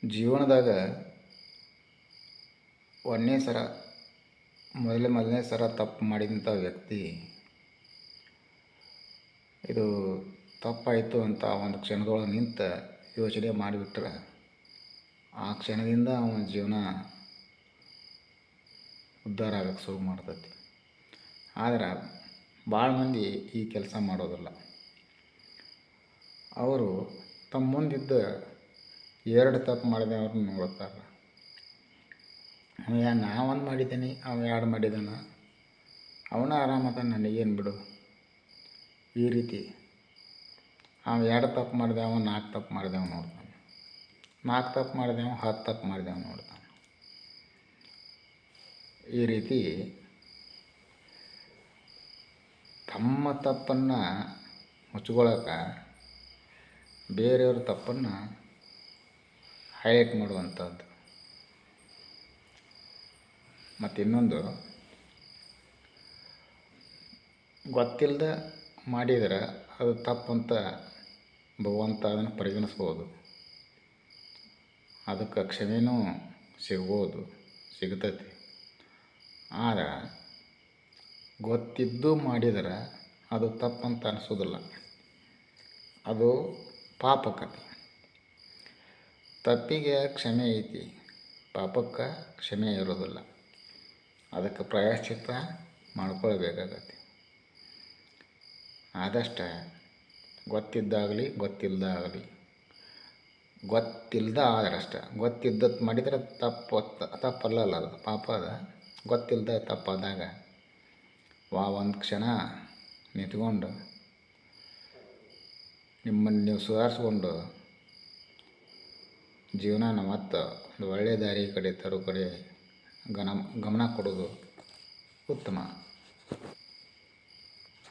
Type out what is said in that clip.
ಜೀವನದಾಗ ಒಂದನೇ ಸಲ ಮೊದಲನೇ ಸಲ ತಪ್ಪು ಮಾಡಿದಂಥ ವ್ಯಕ್ತಿ ಇದು ತಪ್ಪಾಯಿತು ಅಂತ ಒಂದು ಕ್ಷಣದೊಳಗೆ ನಿಂತು ಯೋಚನೆ ಮಾಡಿಬಿಟ್ರೆ ಆ ಕ್ಷಣದಿಂದ ಅವನ ಜೀವನ ಉದ್ಧಾರ ಆಗಕ್ಕೆ ಶುರು ಮಾಡ್ತೈತಿ. ಆದ್ರೆ ಭಾಳ ಮಂದಿ ಈ ಕೆಲಸ ಮಾಡೋದಿಲ್ಲ. ಅವರು ತಮ್ಮ ಮುಂದಿದ್ದ ಎರಡು ತಪ್ಪು ಮಾಡಿದೆ ಅವ್ರನ್ನ ನೋಡ್ತಾರೆ. ನಾ ಒಂದು ಮಾಡಿದ್ದೀನಿ, ಅವ ಎರಡು ಮಾಡಿದಾನ, ಅವನ ಆರಾಮದ, ನನಗೇನು ಬಿಡು. ಈ ರೀತಿ ಅವ ಎರಡು ತಪ್ಪು ಮಾಡಿದೆ, ಅವ 4 ತಪ್ಪು ಮಾಡಿದೆವು ನೋಡ್ತಾನೆ. 4 ತಪ್ಪು ಮಾಡಿದೆವು 10 ತಪ್ಪು ಮಾಡಿದೆವು ನೋಡ್ತಾನೆ. ಈ ರೀತಿ ತಮ್ಮ ತಪ್ಪನ್ನು ಮುಚ್ಕೊಳ್ಳೋಕೆ ಬೇರೆಯವ್ರ ತಪ್ಪನ್ನು ಹೈಲೈಟ್ ಮಾಡುವಂಥದ್ದು. ಮತ್ತು ಇನ್ನೊಂದು, ಗೊತ್ತಿಲ್ಲದೆ ಮಾಡಿದರೆ ಅದು ತಪ್ಪಂತ ಭಗವಂತ ಅದನ್ನು ಪರಿಗಣಿಸ್ಬೋದು, ಅದಕ್ಕೆ ಕ್ಷಮೆನೂ ಸಿಗ್ತೈತಿ. ಆದರೆ ಗೊತ್ತಿದ್ದು ಮಾಡಿದರೆ ಅದು ತಪ್ಪಂತ ಅನಿಸೋದಿಲ್ಲ, ಅದು ಪಾಪಕತೆ. ತಪ್ಪಿಗೆ ಕ್ಷಮೆ ಐತಿ, ಪಾಪಕ್ಕೆ ಕ್ಷಮೆ ಇರೋದಿಲ್ಲ. ಅದಕ್ಕೆ ಪ್ರಾಯಶ್ಚಿತ್ತ ಮಾಡ್ಕೊಳ್ಬೇಕಾಗತ್ತೆ. ಆದಷ್ಟು ಗೊತ್ತಿದ್ದಾಗಲಿ ಗೊತ್ತಿಲ್ಲದ ಆದರಷ್ಟೆ. ಗೊತ್ತಿದ್ದದ್ದು ಮಾಡಿದರೆ ತಪ್ಪಲ್ಲ, ಅದು ಪಾಪ ಅದ. ಗೊತ್ತಿಲ್ಲದ ತಪ್ಪಾದಾಗ ಒಂದು ಕ್ಷಣ ನಿಂತ್ಕೊಂಡು ನಿಮ್ಮನ್ನು ನೀವು ಸುಧಾರಿಸ್ಕೊಂಡು ಜೀವನನ ಮತ್ತು ಒಂದು ಒಳ್ಳೆಯ ದಾರಿ ಕಡೆ ತರೋ ಕಡೆ ಗಮನ ಕೊಡೋದು ಉತ್ತಮ.